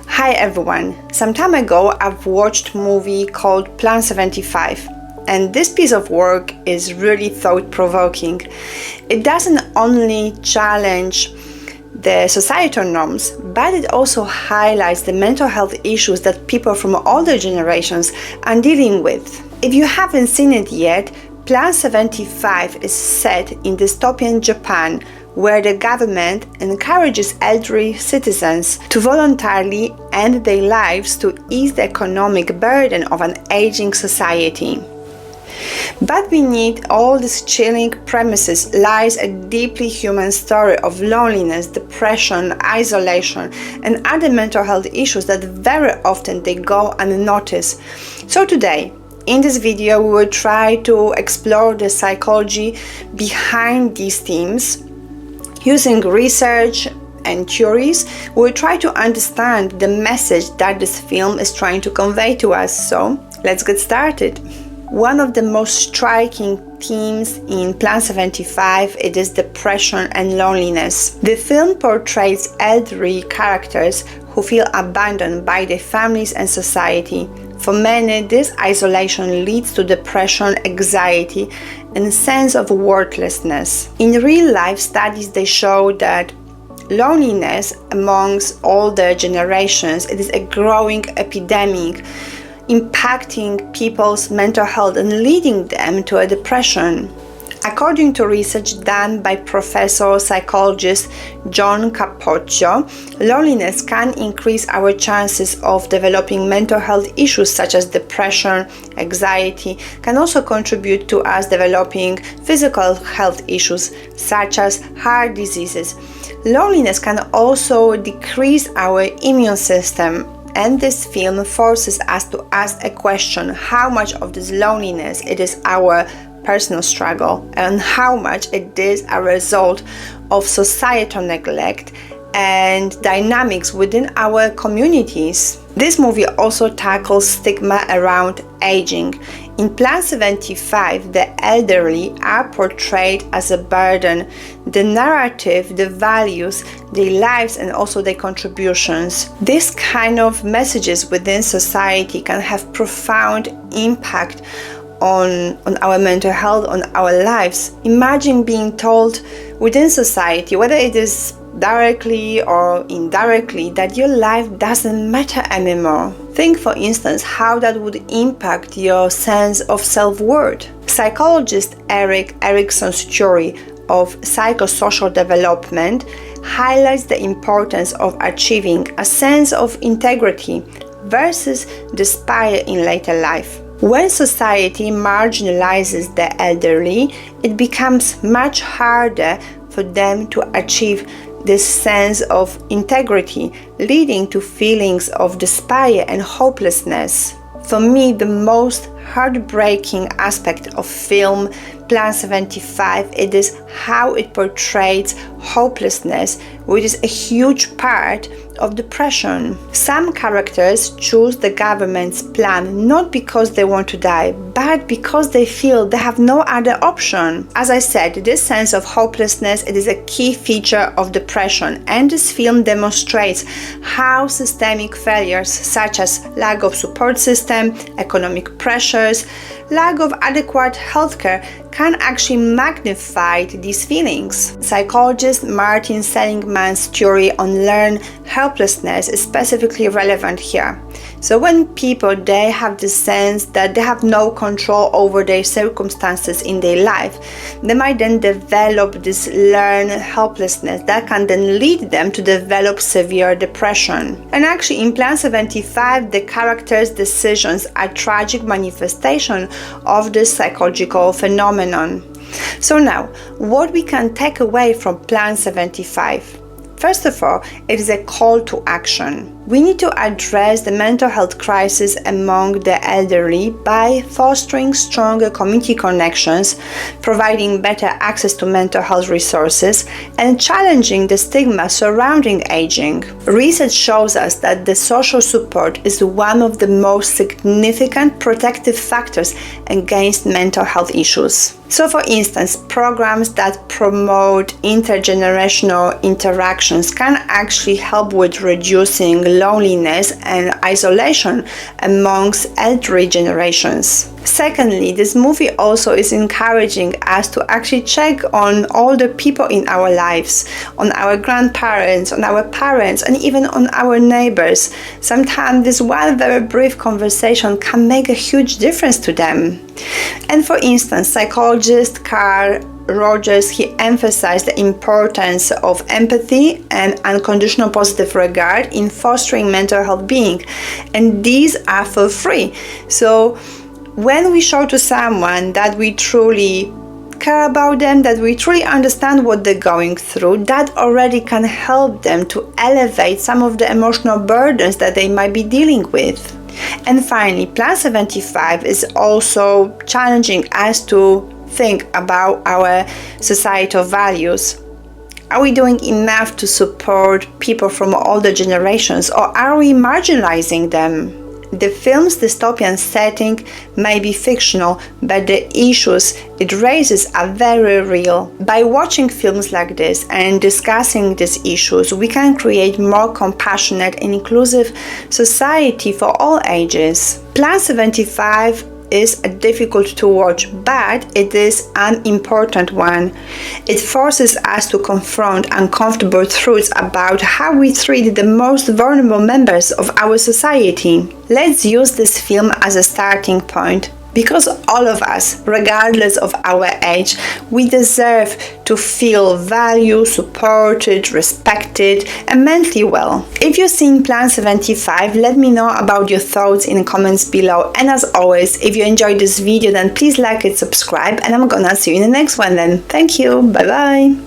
Hi everyone! Some time ago I've watched a movie called Plan 75, and this piece of work is really thought-provoking. It doesn't only challenge the societal norms, but it also highlights the mental health issues that people from older generations are dealing with. If you haven't seen it yet, Plan 75 is set in dystopian Japan, where the government encourages elderly citizens to voluntarily end their lives to ease the economic burden of an aging society. But beneath all these chilling premises lies a deeply human story of loneliness, depression, isolation, and other mental health issues that very often they go unnoticed. So today, in this video, we will try to explore the psychology behind these themes. Using research and theories, we'll try to understand the message that this film is trying to convey to us. So, let's get started. One of the most striking themes in Plan 75 it is depression and loneliness. The film portrays elderly characters who feel abandoned by their families and society. For many, this isolation leads to depression, anxiety, and a sense of worthlessness. In real life studies, they show that loneliness amongst older generations it is a growing epidemic, impacting people's mental health and leading them to a depression. According to research done by professor psychologist John Capoccio, loneliness can increase our chances of developing mental health issues such as depression, anxiety, can also contribute to us developing physical health issues such as heart diseases. Loneliness can also decrease our immune system. And this film forces us to ask a question: how much of this loneliness it is our personal struggle and how much it is a result of societal neglect and dynamics within our communities. This movie also tackles stigma around aging. In Plan 75, the elderly are portrayed as a burden. The narrative, the values, their lives, and also their contributions. This kind of messages within society can have profound impact on our mental health, on our lives. Imagine being told within society, whether it is directly or indirectly, that your life doesn't matter anymore. Think, for instance, how that would impact your sense of self-worth. Psychologist Erik Erikson's theory of psychosocial development highlights the importance of achieving a sense of integrity versus despair in later life. When society marginalizes the elderly, it becomes much harder for them to achieve this sense of integrity, leading to feelings of despair and hopelessness. For me, the most heartbreaking aspect of film Plan 75 it is how it portrays hopelessness, which is a huge part of depression. Some characters choose the government's plan not because they want to die, but because they feel they have no other option. As I said, this sense of hopelessness it is a key feature of depression, and this film demonstrates how systemic failures such as lack of support system, economic pressures, lack of adequate healthcare can actually magnify these feelings. Psychologist Martin Seligman's theory on learned helplessness is specifically relevant here. So when people they have the sense that they have no control over their circumstances in their life, they might then develop this learned helplessness that can then lead them to develop severe depression. And actually in Plan 75, the characters' decisions are tragic manifestation of this psychological phenomenon. So now, what we can take away from Plan 75? First of all, it is a call to action. We need to address the mental health crisis among the elderly by fostering stronger community connections, providing better access to mental health resources, and challenging the stigma surrounding aging. Research shows us that the social support is one of the most significant protective factors against mental health issues. So, for instance, programs that promote intergenerational interactions can actually help with reducing loneliness and isolation amongst elderly generations. Secondly, this movie also is encouraging us to actually check on all the people in our lives, on our grandparents, on our parents, and even on our neighbors. Sometimes this one very brief conversation can make a huge difference to them. And for instance, psychologist Carl Rogers, he emphasized the importance of empathy and unconditional positive regard in fostering mental health being, and these are for free. So when we show to someone that we truly care about them, that we truly understand what they're going through, that already can help them to elevate some of the emotional burdens that they might be dealing with. And finally, Plan 75 is also challenging us to think about our societal values. Are we doing enough to support people from all the generations, or are we marginalizing them? The film's dystopian setting may be fictional, but the issues it raises are very real. By watching films like this and discussing these issues, we can create more compassionate and inclusive society for all ages. Plan 75 is difficult to watch, but it is an important one. It forces us to confront uncomfortable truths about how we treat the most vulnerable members of our society. Let's use this film as a starting point, because all of us, regardless of our age, we deserve to feel valued, supported, respected, and mentally well. If you've seen Plan 75, let me know about your thoughts in the comments below. And as always, if you enjoyed this video, then please like it, subscribe, and I'm gonna see you in the next one then. Thank you, bye bye.